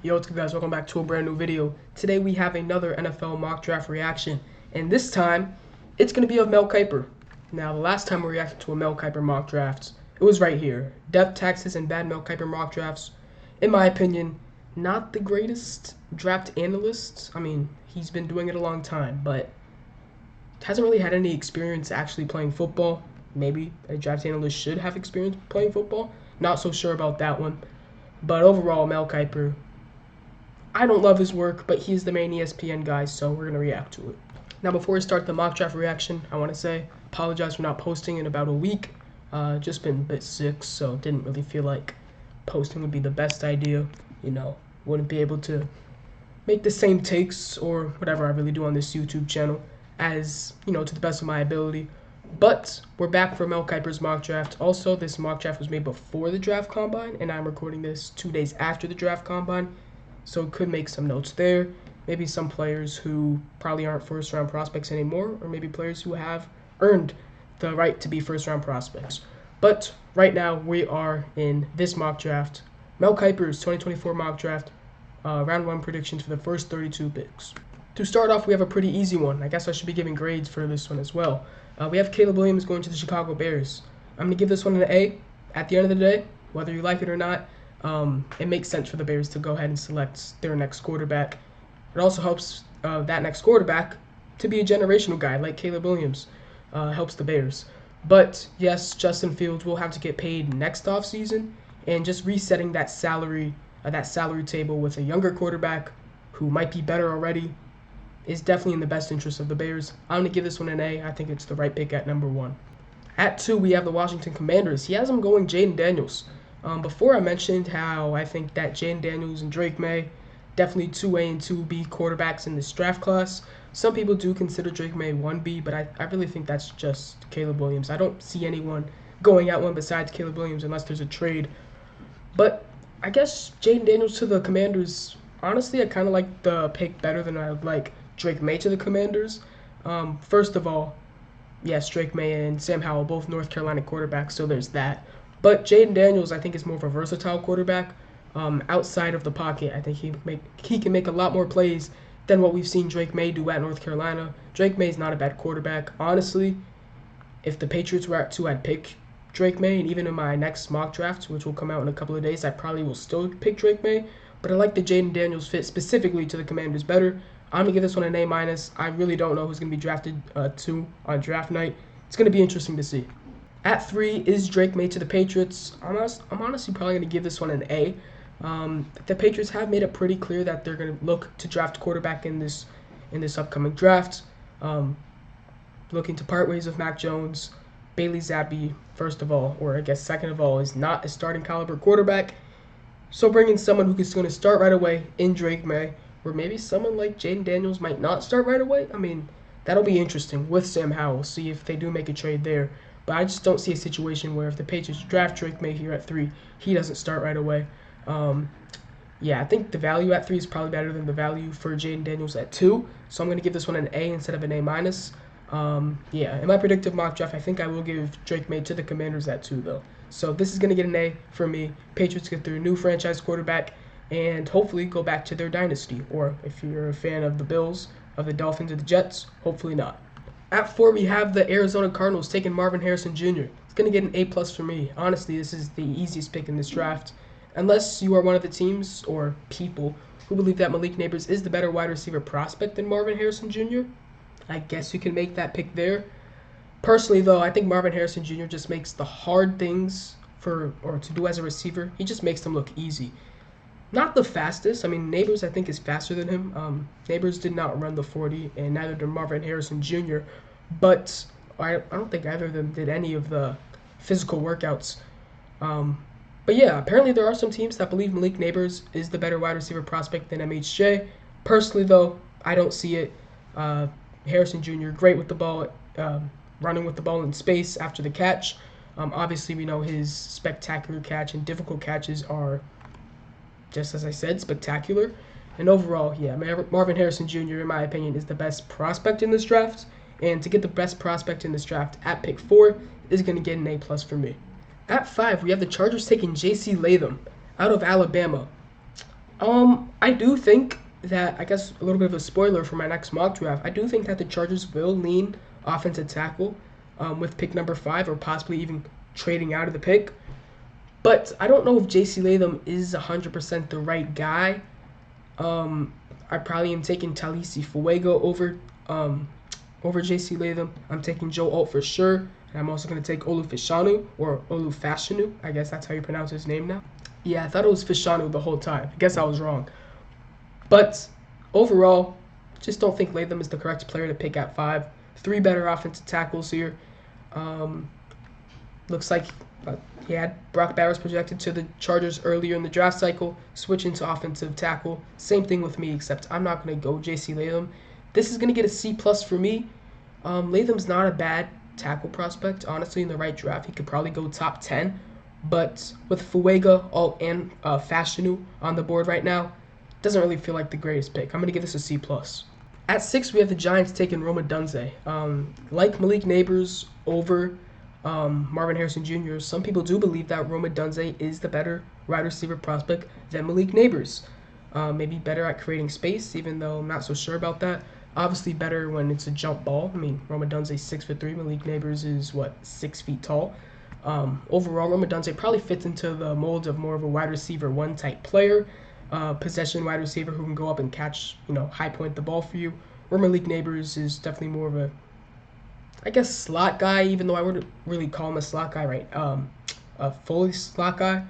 Yo, what's good, guys? Welcome back to a brand new video. Today we have another NFL mock draft reaction, and this time it's going to be of Mel Kiper. Now, the last time we reacted to a Mel Kiper mock draft, it was right here. Depth taxes and bad Mel Kiper mock drafts. In my opinion, not the greatest draft analyst. I mean, he's been doing it a long time, but hasn't really had any experience actually playing football. Maybe a draft analyst should have experience playing football. Not so sure about that one. But overall, Mel Kiper, I don't love his work, but he's the main ESPN guy, so we're going to react to it. Now, before we start the mock draft reaction, I want to say, apologize for not posting in about a week. Just been a bit sick, so didn't really feel like posting would be the best idea. Wouldn't be able to make the same takes or whatever I really do on this YouTube channel as, to the best of my ability. But we're back for Mel Kiper's mock draft. Also, this mock draft was made before the draft combine, and I'm recording this 2 days after the draft combine. So could make some notes there. Maybe some players who probably aren't first-round prospects anymore, or maybe players who have earned the right to be first-round prospects. But right now, we are in this mock draft. Mel Kiper's 2024 mock draft, round 1 predictions for the first 32 picks. To start off, we have a pretty easy one. I guess I should be giving grades for this one as well. We have Caleb Williams going to the Chicago Bears. I'm going to give this one an A. At the end of the day, whether you like it or not, it makes sense for the Bears to go ahead and select their next quarterback. It also helps that next quarterback to be a generational guy like Caleb Williams. Helps the Bears. But yes, Justin Fields will have to get paid next offseason, and just resetting that salary table with a younger quarterback who might be better already is definitely in the best interest of the Bears. I'm going to give this one an A. I think it's the right pick at number 1. At 2, we have the Washington Commanders. He has them going Jayden Daniels. Before I mentioned how I think that Jayden Daniels and Drake May, definitely 2A and 2B quarterbacks in this draft class. Some people do consider Drake May 1B, but I really think that's just Caleb Williams. I don't see anyone going at one besides Caleb Williams unless there's a trade. But I guess Jayden Daniels to the Commanders, honestly, I kind of like the pick better than I would like Drake May to the Commanders. First of all, yes, Drake May and Sam Howell, both North Carolina quarterbacks, so there's that. But Jayden Daniels, I think, is more of a versatile quarterback. Outside of the pocket, I think he can make a lot more plays than what we've seen Drake May do at North Carolina. Drake May is not a bad quarterback. Honestly, if the Patriots were at 2, I'd pick Drake May, and even in my next mock draft, which will come out in a couple of days, I probably will still pick Drake May. But I like the Jayden Daniels fit specifically to the Commanders better. I'm going to give this one an A-. I really don't know who's going to be drafted 2 on draft night. It's going to be interesting to see. At 3 is Drake May to the Patriots. I'm honestly probably going to give this one an A. The Patriots have made it pretty clear that they're going to look to draft quarterback in this upcoming draft. Looking to part ways with Mac Jones. Bailey Zappi, first of all, or I guess second of all, is not a starting caliber quarterback. So bringing someone who's going to start right away in Drake May, or maybe someone like Jayden Daniels might not start right away. I mean, that'll be interesting with Sam Howell. See if they do make a trade there. But I just don't see a situation where if the Patriots draft Drake May here at 3, he doesn't start right away. Yeah, I think the value at 3 is probably better than the value for Jayden Daniels at 2. So I'm going to give this one an A instead of an A-. Yeah, in my predictive mock draft, I think I will give Drake May to the Commanders at 2, though. So this is going to get an A for me. Patriots get their new franchise quarterback and hopefully go back to their dynasty. Or if you're a fan of the Bills, of the Dolphins, or the Jets, hopefully not. At 4, we have the Arizona Cardinals taking Marvin Harrison Jr. It's going to get an A+ for me. Honestly, this is the easiest pick in this draft. Unless you are one of the teams or people who believe that Malik Nabers is the better wide receiver prospect than Marvin Harrison Jr., I guess you can make that pick there. Personally, though, I think Marvin Harrison Jr. just makes the hard things to do as a receiver. He just makes them look easy. Not the fastest. I mean, Nabers, I think, is faster than him. Nabers did not run the 40, and neither did Marvin Harrison Jr., but I don't think either of them did any of the physical workouts. But yeah, apparently there are some teams that believe Malik Nabers is the better wide receiver prospect than MHJ. Personally, though, I don't see it. Harrison Jr., great with the ball, running with the ball in space after the catch. Obviously, we know his spectacular catch and difficult catches are, just as I said, spectacular. And overall, yeah, Marvin Harrison Jr., in my opinion, is the best prospect in this draft. And to get the best prospect in this draft at pick 4 is going to get an A+ for me. At 5, we have the Chargers taking J.C. Latham out of Alabama. I do think that, I guess a little bit of a spoiler for my next mock draft, I do think that the Chargers will lean offensive tackle with pick number 5, or possibly even trading out of the pick. But I don't know if J.C. Latham is 100% the right guy. I probably am taking Talisi Fuego over J.C. Latham. I'm taking Joe Alt for sure. And I'm also going to take Olufashanu, or Olufashanu. I guess that's how you pronounce his name now. Yeah, I thought it was Fashanu the whole time. I guess I was wrong. But overall, just don't think Latham is the correct player to pick at 5. 3 better offensive tackles here. Looks like he had Brock Bowers projected to the Chargers earlier in the draft cycle, switching to offensive tackle. Same thing with me, except I'm not going to go J.C. Latham. This is going to get a C+ for me. Latham's not a bad tackle prospect. Honestly, in the right draft, he could probably go top 10. But with Fuega, Alt, and Fashanu on the board right now, doesn't really feel like the greatest pick. I'm going to give this a C+. At 6, we have the Giants taking Rome Odunze. Like Malik Neighbors over Marvin Harrison Jr., some people do believe that Rome Odunze is the better wide receiver prospect than Malik Neighbors. Maybe better at creating space, even though I'm not so sure about that. Obviously better when it's a jump ball. I mean, Rome Odunze is 6'3", Malik Neighbors is, 6 feet tall. Overall, Rome Odunze probably fits into the mold of more of a wide receiver 1 type player. Possession wide receiver who can go up and catch, high point the ball for you. Where Malik Neighbors is definitely more of a, slot guy, even though I wouldn't really call him a slot guy, right? A fully slot guy.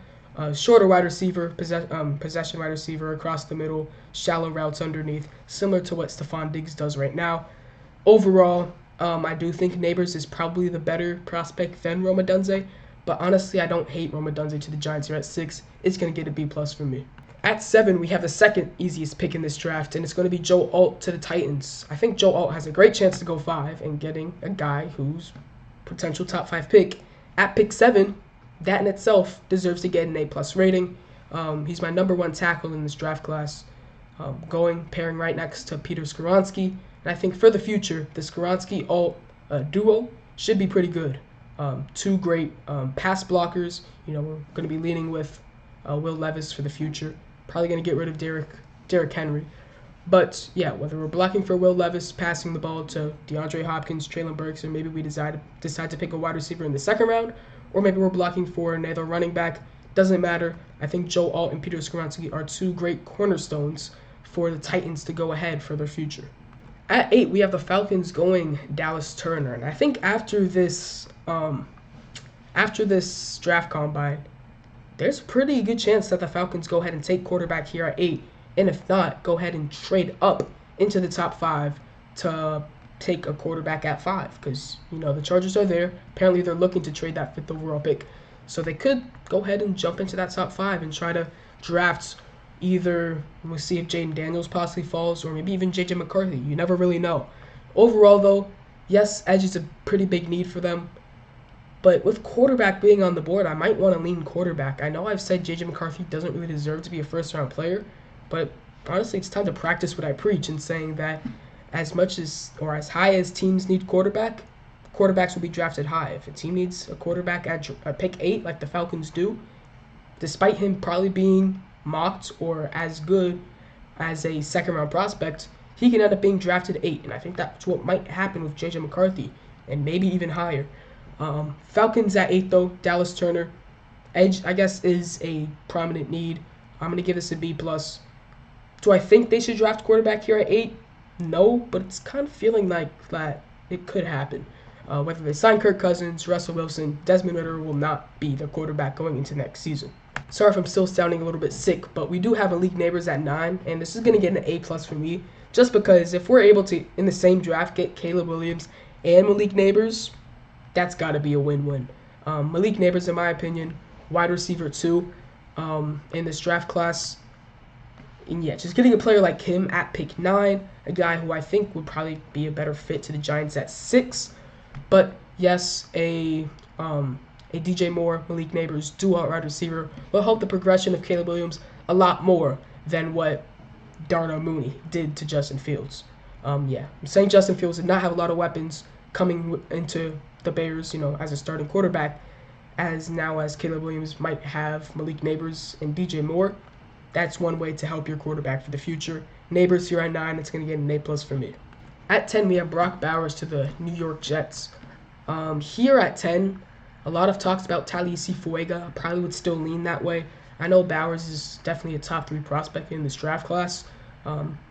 Shorter wide receiver, possession wide receiver across the middle, shallow routes underneath, similar to what Stephon Diggs does right now. Overall, I do think Neighbors is probably the better prospect than Rome Odunze, but honestly, I don't hate Rome Odunze to the Giants here at 6. It's going to get a B+ for me. At 7, we have the second easiest pick in this draft, and it's going to be Joe Alt to the Titans. I think Joe Alt has a great chance to go 5 and getting a guy who's potential top 5 pick. At pick 7, that in itself deserves to get an A+ rating. He's my number 1 tackle in this draft class, pairing right next to Peter Skoronski. And I think for the future, the Skoronski-Alt duo should be pretty good. 2 great pass blockers. We're going to be leaning with Will Levis for the future. Probably going to get rid of Derrick Henry. But, yeah, whether we're blocking for Will Levis, passing the ball to DeAndre Hopkins, Treylon Burks, or maybe we decide to pick a wide receiver in the 2nd round, or maybe we're blocking for another running back, doesn't matter. I think Joe Alt and Peter Skoronski are 2 great cornerstones for the Titans to go ahead for their future. At 8, we have the Falcons going Dallas Turner. And I think after this draft combine, there's a pretty good chance that the Falcons go ahead and take quarterback here at 8. And if not, go ahead and trade up into the top 5 to take a quarterback at 5. Because, the Chargers are there. Apparently, they're looking to trade that 5th overall pick. So they could go ahead and jump into that top 5 and try to draft either, we'll see if Jaden Daniels possibly falls, or maybe even J.J. McCarthy. You never really know. Overall, though, yes, edge is a pretty big need for them. But with quarterback being on the board, I might want to lean quarterback. I know I've said J.J. McCarthy doesn't really deserve to be a first-round player, but honestly, it's time to practice what I preach in saying that as much as, or as high as teams need quarterbacks will be drafted high. If a team needs a quarterback at pick 8, like the Falcons do, despite him probably being mocked or as good as a 2nd-round prospect, he can end up being drafted 8, and I think that's what might happen with J.J. McCarthy, and maybe even higher. Falcons at 8, though. Dallas Turner. Edge, I guess, is a prominent need. I'm going to give this a B+. Do I think they should draft quarterback here at 8? No, but it's kind of feeling like that it could happen. Whether they sign Kirk Cousins, Russell Wilson, Desmond Ridder will not be the quarterback going into next season. Sorry if I'm still sounding a little bit sick, but we do have Malik Neighbors at 9, and this is going to get an A+ for me, just because if we're able to, in the same draft, get Caleb Williams and Malik Neighbors, that's got to be a win-win. Malik Neighbors, in my opinion, wide receiver 2 in this draft class. And yeah, just getting a player like him at pick 9, a guy who I think would probably be a better fit to the Giants at 6. But yes, a DJ Moore, Malik Neighbors dual wide receiver will help the progression of Caleb Williams a lot more than what Darnell Mooney did to Justin Fields. I'm saying Justin Fields did not have a lot of weapons coming into the Bears, as a starting quarterback, as Caleb Williams might have Malik Neighbors and DJ Moore. that's one way to help your quarterback for the future. Neighbors here at 9, it's going to get an A+ for me. At 10, we have Brock Bowers to the New York Jets. Here at 10, a lot of talks about Talisi Fuega. I probably would still lean that way. I know Bowers is definitely a top 3 prospect in this draft class.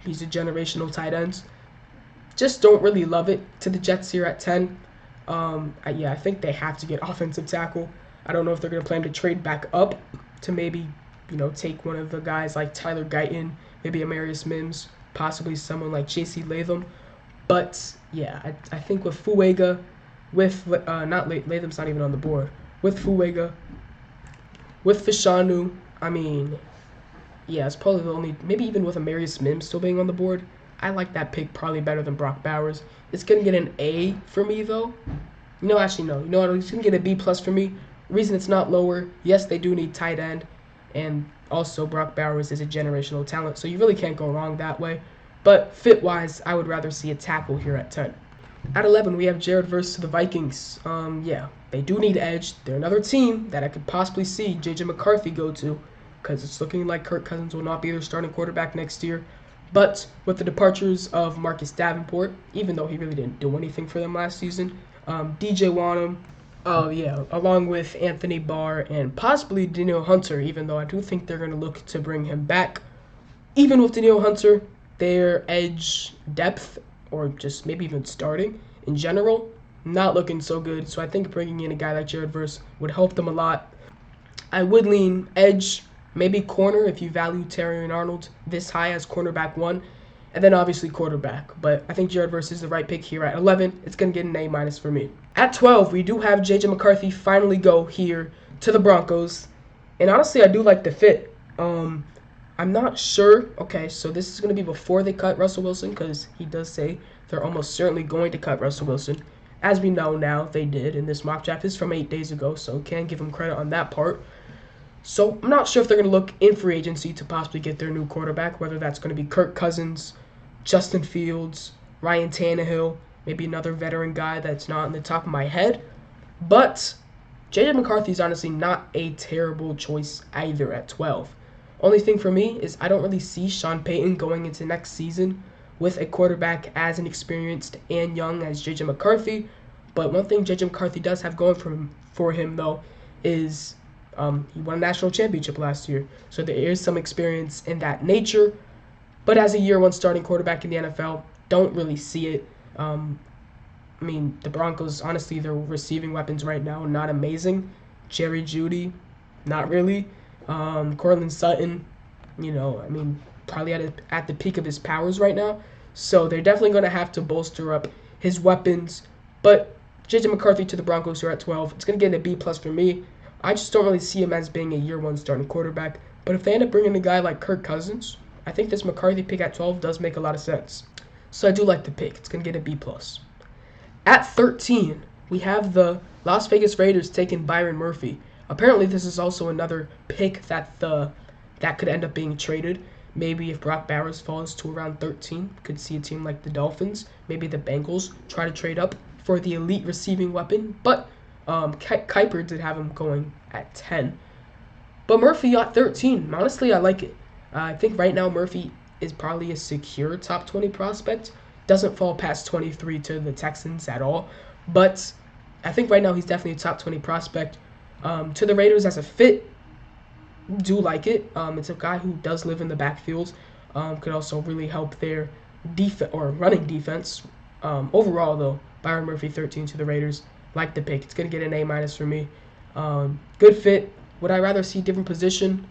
He's a generational tight end. Just don't really love it to the Jets here at 10. I think they have to get offensive tackle. I don't know if they're going to plan to trade back up to maybe, take one of the guys like Tyler Guyton, maybe Amarius Mims, possibly someone like J.C. Latham. But, yeah, I think with Fuega, Latham's not even on the board. With Fuega, with Fashanu, it's probably the only, maybe even with Amarius Mims still being on the board, I like that pick probably better than Brock Bowers. It's going to get an A for me, though. Actually, no. It's going to get a B+ for me. Reason it's not lower, yes, they do need tight end, and also Brock Bowers is a generational talent, so you really can't go wrong that way. But fit-wise, I would rather see a tackle here at 10. At 11, we have Jared Verse to the Vikings. They do need edge. They're another team that I could possibly see J.J. McCarthy go to, because it's looking like Kirk Cousins will not be their starting quarterback next year. But with the departures of Marcus Davenport, even though he really didn't do anything for them last season, DJ Wanham, along with Anthony Barr and possibly Danielle Hunter, even though I do think they're going to look to bring him back. Even with Danielle Hunter, their edge depth, or just maybe even starting in general, not looking so good. So I think bringing in a guy like Jared Verse would help them a lot. I would lean edge, maybe corner if you value Terrion Arnold this high as cornerback 1, and then obviously quarterback. But I think Jared Verse is the right pick here at 11. It's going to get an A- for me. At 12, we do have J.J. McCarthy finally go here to the Broncos. And honestly, I do like the fit. I'm not sure. Okay, so this is going to be before they cut Russell Wilson, because he does say they're almost certainly going to cut Russell Wilson. As we know now, they did, and this mock draft is from 8 days ago, so can't give them credit on that part. So I'm not sure if they're going to look in free agency to possibly get their new quarterback, whether that's going to be Kirk Cousins, Justin Fields, Ryan Tannehill, maybe another veteran guy that's not on the top of my head. But J.J. McCarthy is honestly not a terrible choice either at 12. Only thing for me is I don't really see Sean Payton going into next season with a quarterback as inexperienced and young as J.J. McCarthy. But one thing J.J. McCarthy does have going for him, though, is he won a national championship last year. So there is some experience in that nature. But as a year 1 starting quarterback in the NFL, don't really see it. The Broncos, honestly, their receiving weapons right now, not amazing. Jerry Jeudy, not really. Courtland Sutton, probably at the peak of his powers right now. So they're definitely going to have to bolster up his weapons. But J.J. McCarthy to the Broncos here at 12. It's going to get a B+ for me. I just don't really see him as being a year 1 starting quarterback. But if they end up bringing a guy like Kirk Cousins, I think this McCarthy pick at 12 does make a lot of sense. So I do like the pick. It's going to get a B+. At 13, we have the Las Vegas Raiders taking Byron Murphy. Apparently, this is also another pick that could end up being traded. Maybe if Brock Bowers falls to around 13, could see a team like the Dolphins, maybe the Bengals, try to trade up for the elite receiving weapon. But Kiper did have him going at 10. But Murphy at 13, honestly, I like it. I think right now Murphy is probably a secure top 20 prospect. Doesn't fall past 23 to the Texans at all. But I think right now he's definitely a top 20 prospect. To the Raiders as a fit, do like it. It's a guy who does live in the backfield. Could also really help their running defense. Overall, though, Byron Murphy 13 to the Raiders. Like the pick. It's going to get an A- for me. Good fit. Would I rather see different position?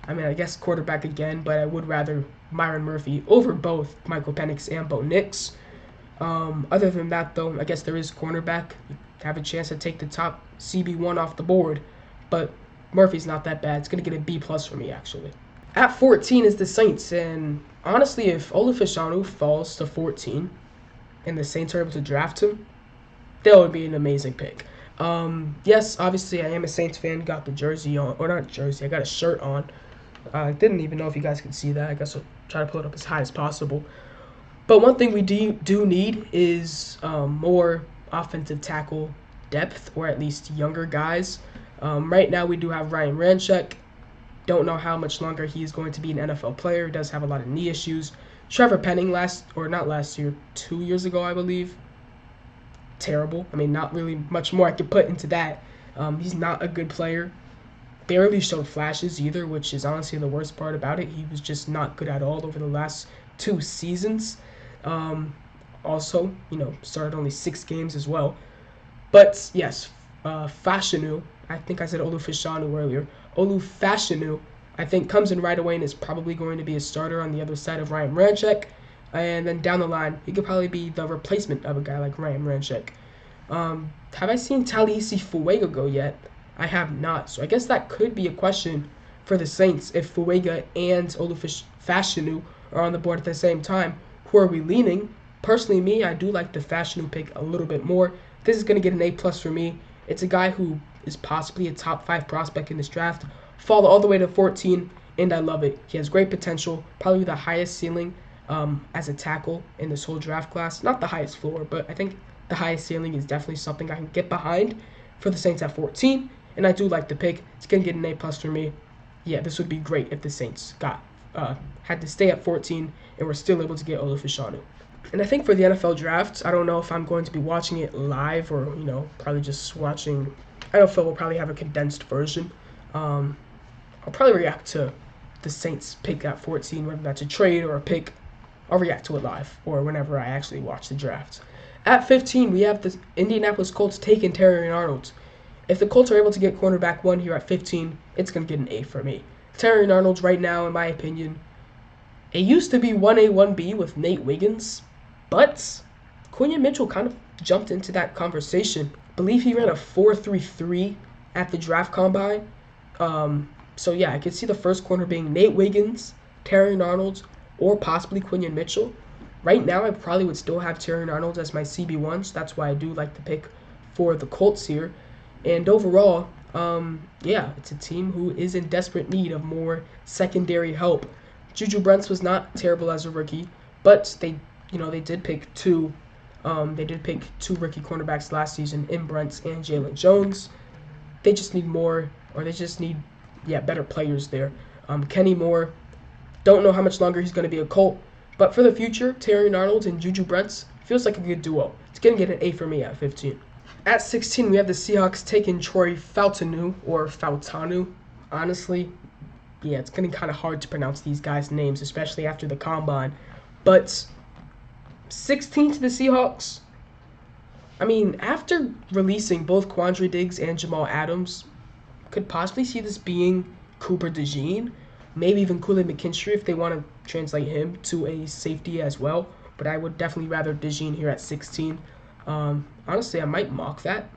I guess quarterback again, but I would rather Byron Murphy over both Michael Penix and Bo Nix. Other than that, though, I guess there is cornerback. You have a chance to take the top CB1 off the board, but Murphy's not that bad. It's going to get a B+ for me, actually. At 14 is the Saints, and honestly, if Ola Fashanu falls to 14 and the Saints are able to draft him, that would be an amazing pick. Yes, obviously, I am a Saints fan. Got the jersey on, or not jersey, I got a shirt on. I didn't even know if you guys could see that. I guess I'll try to pull it up as high as possible. But one thing we do need is more offensive tackle depth, or at least younger guys. Right now we do have Ryan Ramczyk, Don't know how much longer he is going to be an NFL player. He does have a lot of knee issues. Trevor Penning not last year, 2 years ago, I believe. Terrible. I mean, not really much more I could put into that. He's not a good player. Barely showed flashes either, which is honestly the worst part about it. He was just not good at all over the last 2 seasons. Also, started only 6 games as well. But yes, Fashanu, I think I said Olufashanu earlier. Olufashanu, I think, comes in right away and is probably going to be a starter on the other side of Ryan Ramczyk. And then down the line, he could probably be the replacement of a guy like Ryan Ramczyk. Have I seen Talisi Fuega go yet? I have not. So I guess that could be a question for the Saints if Fuega and Olufashanu are on the board at the same time. Who are we leaning? Personally, me, I do like the Fashanu pick a little bit more. This is going to get an A+ for me. It's a guy who is possibly a top 5 prospect in this draft. Fall all the way to 14, and I love it. He has great potential, probably the highest ceiling as a tackle in this whole draft class. Not the highest floor, but I think the highest ceiling is definitely something I can get behind for the Saints at 14, and I do like the pick. It's going to get an A+ for me. Yeah, this would be great if the Saints had to stay at 14 and were still able to get Olufashanu. And I think for the NFL draft, I don't know if I'm going to be watching it live or, probably just watching. NFL will probably have a condensed version. I'll probably react to the Saints pick at 14, whether that's a trade or a pick. I'll react to it live or whenever I actually watch the draft. At 15, we have the Indianapolis Colts taking Terrion Arnold. If the Colts are able to get cornerback 1 here at 15, it's going to get an A for me. Terrion Arnold right now, in my opinion, it used to be 1A, 1B with Nate Wiggins, but Quinyon Mitchell kind of jumped into that conversation. I believe he ran a 4.33 at the draft combine. So yeah, I could see the first corner being Nate Wiggins, Terrion Arnold, or possibly Quinyon Mitchell. Right now, I probably would still have Terrion Arnold as my CB1, so that's why I do like the pick for the Colts here. And overall, yeah, it's a team who is in desperate need of more secondary help. Juju Brents was not terrible as a rookie, but they did pick two rookie cornerbacks last season in Brents and Jalen Jones. They just need more, or they just need, better players there. Kenny Moore, don't know how much longer he's going to be a Colt, but for the future, Terrion Arnold and Juju Brents feels like a good duo. It's going to get an A for me at 15. At 16, we have the Seahawks taking Troy Fautanu. Honestly, yeah, it's going to be kind of hard to pronounce these guys' names, especially after the combine. But 16 to the Seahawks. I mean, after releasing both Quandre Diggs and Jamal Adams, could possibly see this being Cooper DeJean, maybe even Kool-Aid McKinstry if they want to translate him to a safety as well. But I would definitely rather DeJean here at 16. Honestly, I might mock that.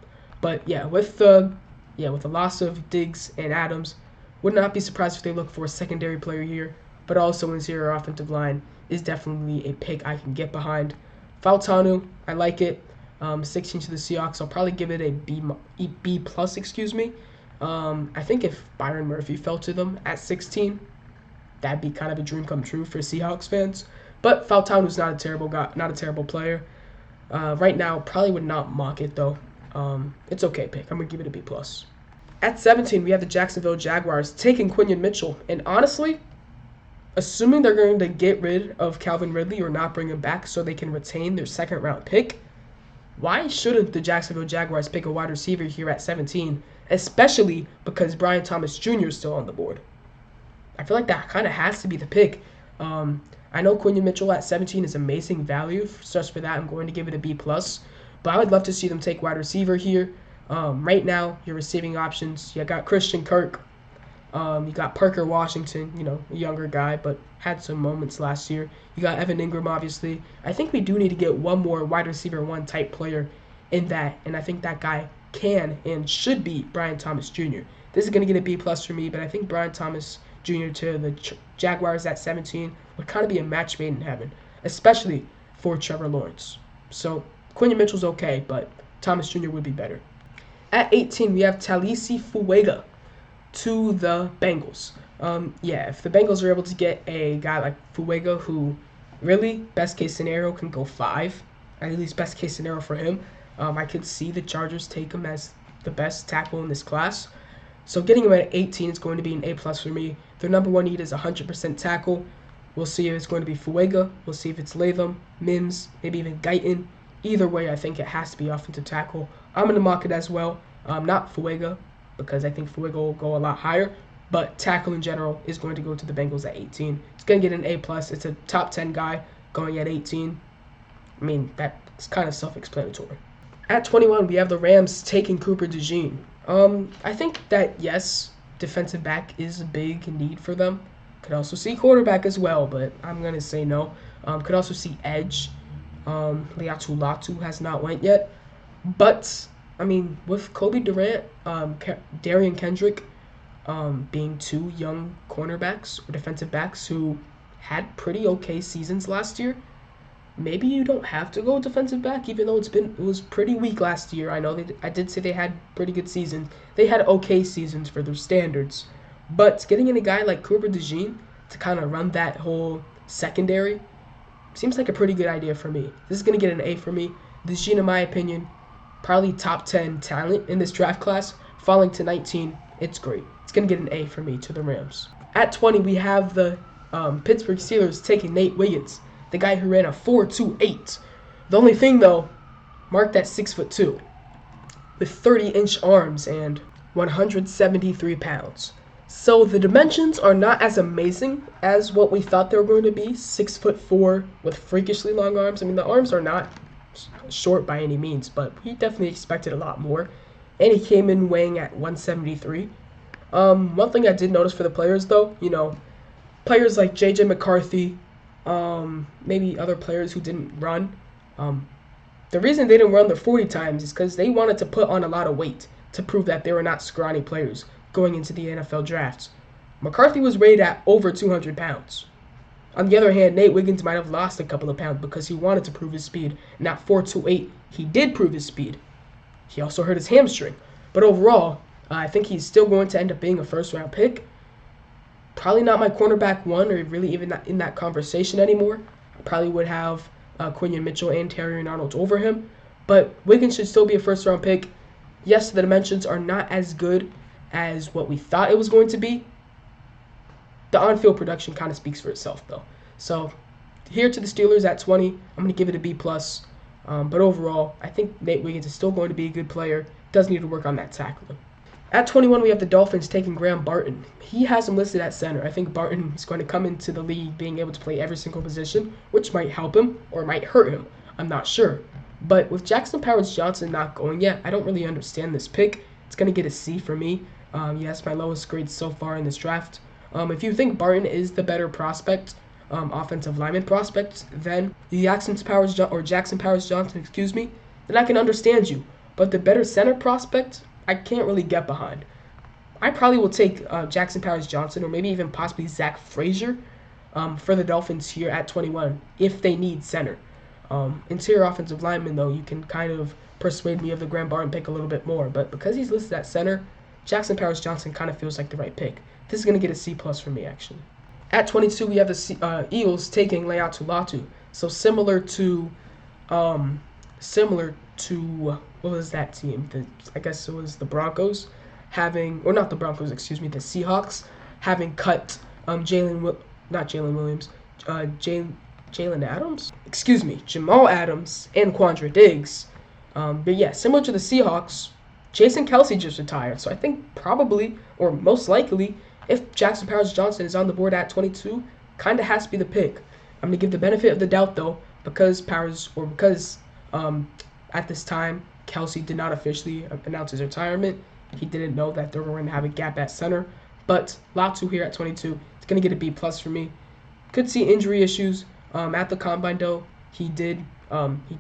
But yeah, with the loss of Diggs and Adams, would not be surprised if they look for a secondary player here. But also interior offensive line is definitely a pick I can get behind. Fautanu, I like it. 16 to the Seahawks. I'll probably give it a B+, excuse me. I think if Byron Murphy fell to them at 16, that'd be kind of a dream come true for Seahawks fans. But Fautanu's not a terrible guy, not a terrible player. Right now, probably would not mock it though. It's okay pick. I'm gonna give it a B+. At 17, we have the Jacksonville Jaguars taking Quinyon Mitchell, and honestly, assuming they're going to get rid of Calvin Ridley or not bring him back so they can retain their second-round pick, why shouldn't the Jacksonville Jaguars pick a wide receiver here at 17, especially because Brian Thomas Jr. is still on the board? I feel like that kind of has to be the pick. I know Quinyon Mitchell at 17 is amazing value. Just for that, I'm going to give it a B+. But I would love to see them take wide receiver here. Right now, your receiving options, you got Christian Kirk. You got Parker Washington, a younger guy, but had some moments last year. You got Evan Ingram, obviously. I think we do need to get one more wide receiver 1 type player in that, and I think that guy can and should be Brian Thomas Jr. This is going to get a B+ for me, but I think Brian Thomas Jr. to the Jaguars at 17 would kind of be a match made in heaven, especially for Trevor Lawrence. So Quinyon Mitchell's okay, but Thomas Jr. would be better. At 18, we have Talisi Fuega to the Bengals. If the Bengals are able to get a guy like Fuega, who really, best case scenario, can go 5, at least best case scenario for him, I could see the Chargers take him as the best tackle in this class. So getting him at 18 is going to be an A plus for me. Their number one need is 100% tackle. We'll see if it's going to be Fuega. We'll see if it's Latham, Mims, maybe even Guyton. Either way, I think it has to be offensive tackle. I'm going to mock it as well. Not Fuega, because I think Fuega will go a lot higher. But tackle in general is going to go to the Bengals at 18. It's going to get an A plus. It's a top 10 guy going at 18. I mean, that's kind of self-explanatory. At 21, we have the Rams taking Cooper DeJean. I think that, yes, defensive back is a big need for them. Could also see quarterback as well, but I'm going to say no. Could also see edge. Leatu Latu has not went yet. But, I mean, with Kobe Durant, Darian Kendrick being two young cornerbacks or defensive backs who had pretty okay seasons last year, maybe you don't have to go defensive back, even though it was pretty weak last year. I know I did say they had pretty good seasons. They had okay seasons for their standards. But getting in a guy like Cooper DeJean to kind of run that whole secondary seems like a pretty good idea for me. This is going to get an A for me. DeJean, in my opinion, probably top 10 talent in this draft class. Falling to 19, it's great. It's going to get an A for me to the Rams. At 20, we have the Pittsburgh Steelers taking Nate Wiggins, the guy who ran a 4.28. The only thing, though, marked at 6'2", with 30-inch arms and 173 pounds. So the dimensions are not as amazing as what we thought they were going to be. 6'4" with freakishly long arms. I mean, the arms are not short by any means, but we definitely expected a lot more. And he came in weighing at 173. One thing I did notice for the players, though, players like J.J. McCarthy, maybe other players who didn't run. The reason they didn't run the 40 times is because they wanted to put on a lot of weight to prove that they were not scrawny players going into the NFL drafts. McCarthy was rated at over 200 pounds. On the other hand, Nate Wiggins might have lost a couple of pounds because he wanted to prove his speed. And at 4.28, he did prove his speed. He also hurt his hamstring. But overall, I think he's still going to end up being a first-round pick. Probably not my cornerback one, or really even not in that conversation anymore. I probably would have Quinion Mitchell and Terrion Arnold over him. But Wiggins should still be a first-round pick. Yes, the dimensions are not as good as what we thought it was going to be. The on-field production kind of speaks for itself, though. So here to the Steelers at 20, I'm going to give it a B+. But overall, I think Nate Wiggins is still going to be a good player. Does need to work on that tackling. At 21, we have the Dolphins taking Graham Barton. He has him listed at center. I think Barton is going to come into the league being able to play every single position, which might help him or might hurt him. I'm not sure. But with Jackson Powers-Johnson not going yet, I don't really understand this pick. It's going to get a C for me. Yes, my lowest grade so far in this draft. If you think Barton is the better prospect, offensive lineman prospect, than Jackson Powers-Johnson, then I can understand you. But the better center prospect, I can't really get behind. I probably will take Jackson Powers-Johnson or maybe even possibly Zach Frazier for the Dolphins here at 21 if they need center. Interior offensive lineman, though, you can kind of persuade me of the Graham Barton pick a little bit more. But because he's listed at center, Jackson Powers-Johnson kind of feels like the right pick. This is going to get a C+ for me, actually. At 22, we have the Eagles taking Leatu Latu. So similar to what was that team? I guess it was the Broncos or not the Broncos, the Seahawks having cut Jamal Adams and Quandre Diggs. But yeah, similar to the Seahawks, Jason Kelce just retired. So I think probably, or most likely, if Jackson Powers-Johnson is on the board at 22, kind of has to be the pick. I'm going to give the benefit of the doubt, though, because at this time, Kelce did not officially announce his retirement. He didn't know that they were going to have a gap at center. But Latu here at 22 is going to get a B+ for me. Could see injury issues at the combine, though. He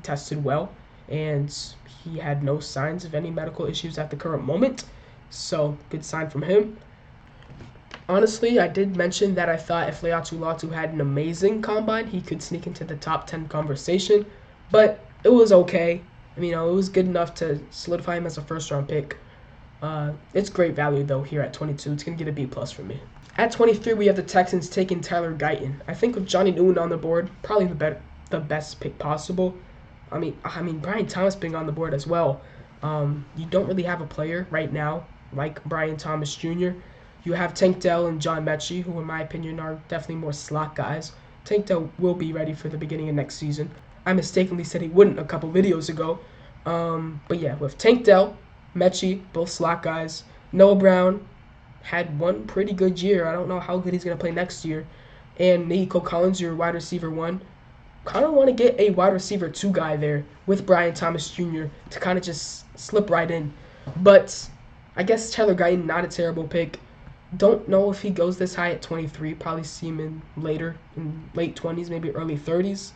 tested well, and he had no signs of any medical issues at the current moment. So, good sign from him. Honestly, I did mention that I thought if Leatu Latu had an amazing combine, he could sneak into the top 10 conversation. But it was okay. I mean, it was good enough to solidify him as a first-round pick. It's great value, though, here at 22. It's going to get a B+ for me. At 23, we have the Texans taking Tyler Guyton. I think with Johnny Newton on the board, probably the best pick possible. I mean, Brian Thomas being on the board as well. You don't really have a player right now like Brian Thomas Jr. You have Tank Dell and John Mechie, who in my opinion are definitely more slot guys. Tank Dell will be ready for the beginning of next season. I mistakenly said he wouldn't a couple videos ago. But yeah, with Tank Dell, Mechie, both slot guys. Noah Brown had one pretty good year. I don't know how good he's going to play next year. And Nico Collins, your wide receiver 1. Kind of want to get a wide receiver 2 guy there with Brian Thomas Jr. to kind of just slip right in. But I guess Tyler Guyton, not a terrible pick. Don't know if he goes this high at 23. Probably see him in later, in late 20s, maybe early 30s.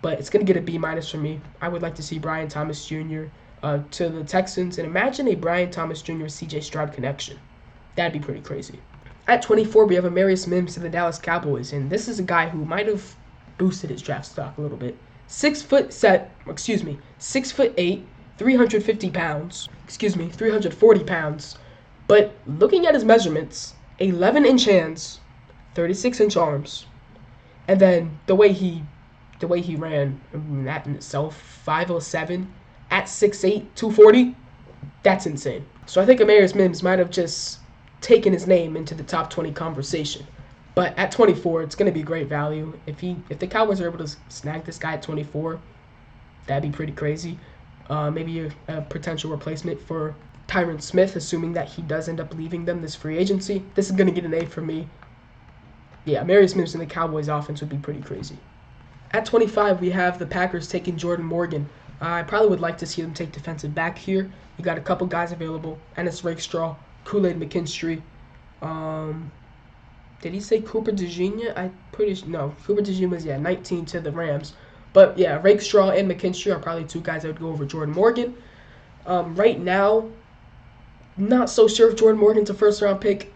But it's going to get a B- for me. I would like to see Brian Thomas Jr. To the Texans. And imagine a Brian Thomas Jr. CJ Stroud connection. That'd be pretty crazy. At 24, we have Amarius Mims to the Dallas Cowboys. And this is a guy who might have boosted his draft stock a little bit. 6'8", 350 pounds. 340 pounds. But looking at his measurements, 11-inch hands, 36-inch arms, and then the way he ran, that in itself, 5'07", at 6'8", 240, that's insane. So I think Amarius Mims might have just taken his name into the top 20 conversation. But at 24, it's going to be great value. If the Cowboys are able to snag this guy at 24, that'd be pretty crazy. Maybe a potential replacement for Tyron Smith, assuming that he does end up leaving them this free agency. This is going to get an A for me. Yeah, Amarius Mims in the Cowboys offense would be pretty crazy. At 25, we have the Packers taking Jordan Morgan. I probably would like to see them take defensive back here. You got a couple guys available. Ennis Rakestraw, Kool-Aid McKinstry. Did he say Cooper DeJean? No, Cooper DeJean was 19 to the Rams. But yeah, Rakestraw and McKinstry are probably two guys that would go over Jordan Morgan. Right now, not so sure if Jordan Morgan's a first-round pick.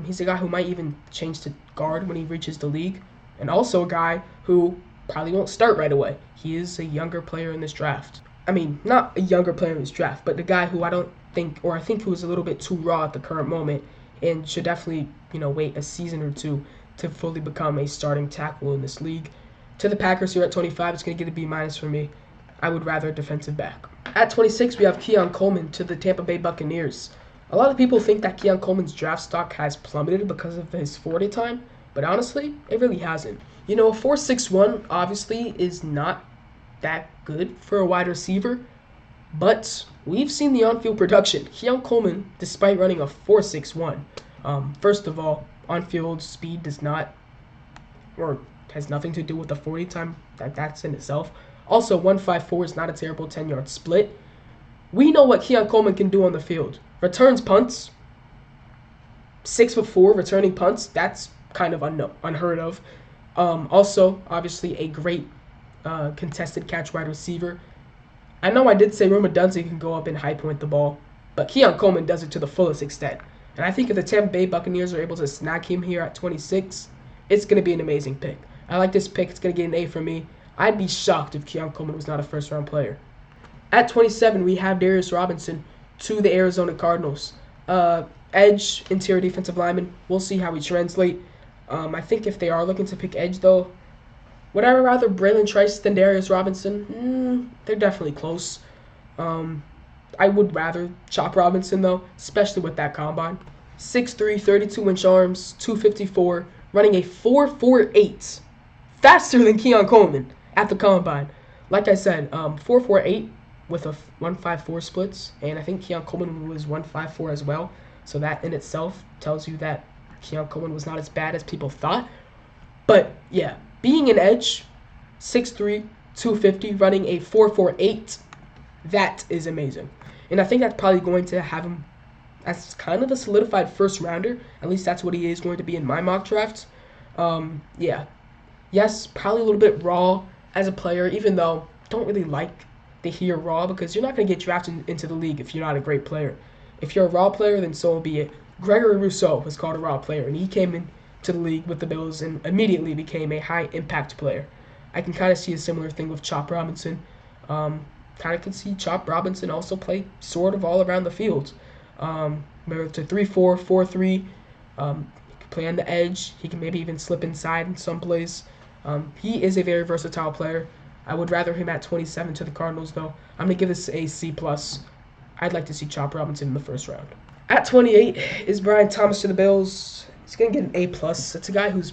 He's a guy who might even change to guard when he reaches the league. And also a guy who probably won't start right away. He is a younger player in this draft. I mean, not a younger player in this draft, but the guy who I think who is a little bit too raw at the current moment and should definitely, wait a season or two to fully become a starting tackle in this league. To the Packers here at 25, it's going to get a B- for me. I would rather a defensive back. At 26, we have Keon Coleman to the Tampa Bay Buccaneers. A lot of people think that Keon Coleman's draft stock has plummeted because of his 40 time, but honestly, it really hasn't. A 4.61 obviously is not that good for a wide receiver, but we've seen the on-field production. Keon Coleman, despite running a 4.61, first of all, on-field speed does not, or has nothing to do with the 40 time. That's in itself. Also, 1.54 is not a terrible 10-yard split. We know what Keon Coleman can do on the field. Returns punts, 6'4", returning punts. That's kind of unheard of. Also, obviously, a great contested catch wide receiver. I know I did say Roma Dunze can go up and high point the ball, but Keon Coleman does it to the fullest extent. And I think if the Tampa Bay Buccaneers are able to snag him here at 26, it's going to be an amazing pick. I like this pick. It's going to get an A from me. I'd be shocked if Keon Coleman was not a first-round player. At 27, we have Darius Robinson to the Arizona Cardinals. Edge, interior defensive lineman. We'll see how he translate. I think if they are looking to pick edge, though, would I rather Braylon Trice than Darius Robinson? They're definitely close. I would rather Chop Robinson, though, especially with that combine. 6'3", 32-inch arms, 254, running a 4.48. Faster than Keon Coleman at the combine. Like I said, 4.48 with a 1.54 splits, and I think Keon Coleman was 1.54 as well. So that in itself tells you that Keon Coleman was not as bad as people thought. But yeah, being an edge, 6'3", 250, running a 4.48, that is amazing. And I think that's probably going to have him as kind of a solidified first rounder. At least that's what he is going to be in my mock draft. Yeah. Yes, probably a little bit raw as a player, even though I don't really like to hear raw because you're not going to get drafted into the league if you're not a great player. If you're a raw player, then so be it. Gregory Rousseau was called a raw player, and he came into the league with the Bills and immediately became a high-impact player. I can kind of see a similar thing with Chop Robinson. Kind of can see Chop Robinson also play sort of all around the field. Whether it's a 3-4, 4-3, he can play on the edge. He can maybe even slip inside in some plays. He is a very versatile player. I would rather him at 27 to the Cardinals, though. I'm going to give this a C+. I'd like to see Chop Robinson in the first round. At 28 is Brian Thomas to the Bills. He's going to get an A+. It's a guy who's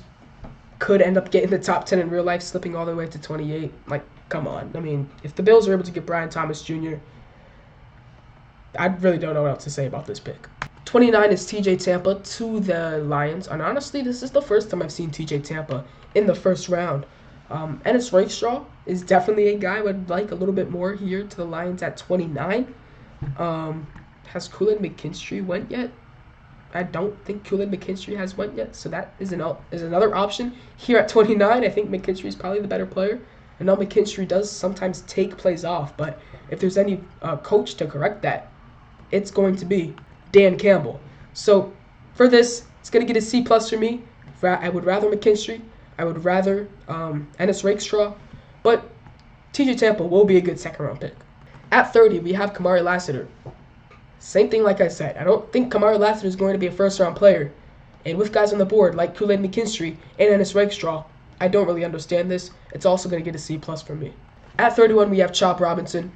could end up getting the top 10 in real life, slipping all the way to 28. Like, come on. I mean, if the Bills are able to get Brian Thomas Jr., I really don't know what else to say about this pick. 29 is TJ Tampa to the Lions. And honestly, this is the first time I've seen TJ Tampa in the first round. Ennis Rakestraw is definitely a guy I would like a little bit more here to the Lions at 29. Has Kool-Aid McKinstry went yet? I don't think Kool-Aid McKinstry has went yet, so that is another option. Here at 29, I think McKinstry is probably the better player. I know McKinstry does sometimes take plays off, but if there's any coach to correct that, it's going to be Dan Campbell. So for this, it's going to get a C+ for me. I would rather McKinstry. I would rather Ennis Rakestraw, but TJ Tampa will be a good second-round pick. At 30, we have Kamari Lassiter. Same thing like I said. I don't think Kamari Lassiter is going to be a first-round player. And with guys on the board like Kool-Aid McKinstry and Ennis Rakestraw, I don't really understand this. It's also going to get a C+ for me. At 31, we have Chop Robinson.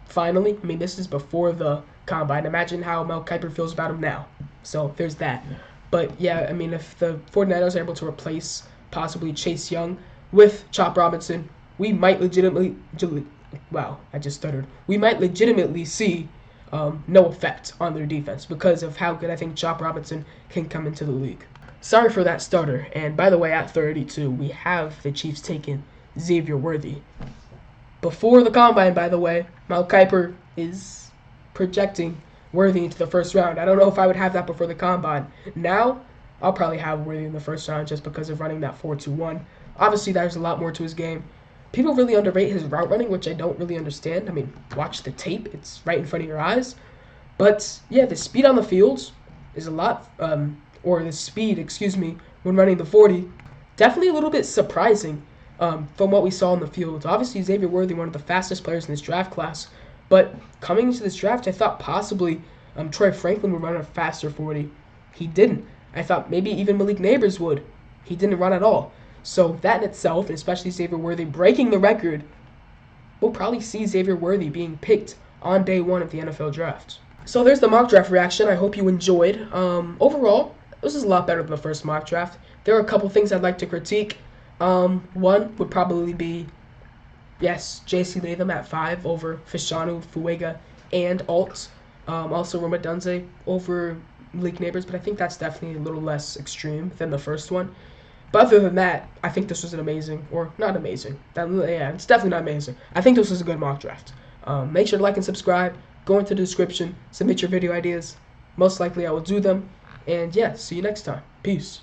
Finally, I mean, this is before the Combine. Imagine how Mel Kiper feels about him now. So there's that. But yeah, I mean, if the 49ers are able to replace possibly Chase Young with Chop Robinson, we might legitimately see no effect on their defense because of how good I think Chop Robinson can come into the league. Sorry for that stutter. And by the way, at 32, we have the Chiefs taking Xavier Worthy. Before the Combine, by the way, Mel Kiper is projecting Worthy into the first round. I don't know if I would have that before the Combine. Now, I'll probably have Worthy in the first round just because of running that 4-2-1. Obviously, there's a lot more to his game. People really underrate his route running, which I don't really understand. I mean, watch the tape. It's right in front of your eyes. But, yeah, the speed on the field is a lot, when running the 40, definitely a little bit surprising from what we saw in the field. Obviously, Xavier Worthy, one of the fastest players in this draft class. But coming into this draft, I thought possibly Troy Franklin would run a faster 40. He didn't. I thought maybe even Malik Neighbors would. He didn't run at all. So that in itself, and especially Xavier Worthy breaking the record, we'll probably see Xavier Worthy being picked on day one of the NFL draft. So there's the mock draft reaction. I hope you enjoyed. Overall, this is a lot better than the first mock draft. There are a couple things I'd like to critique. One would probably be, yes, J.C. Latham at 5 over Fashanu, Fuega, and Alt. Also Roma Dunze over Malik Neighbors, but I think that's definitely a little less extreme than the first one. But other than that, I think this was an amazing, or not amazing. It's definitely not amazing. I think this was a good mock draft. Make sure to like and subscribe. Go into the description. Submit your video ideas. Most likely I will do them. And yeah, see you next time. Peace.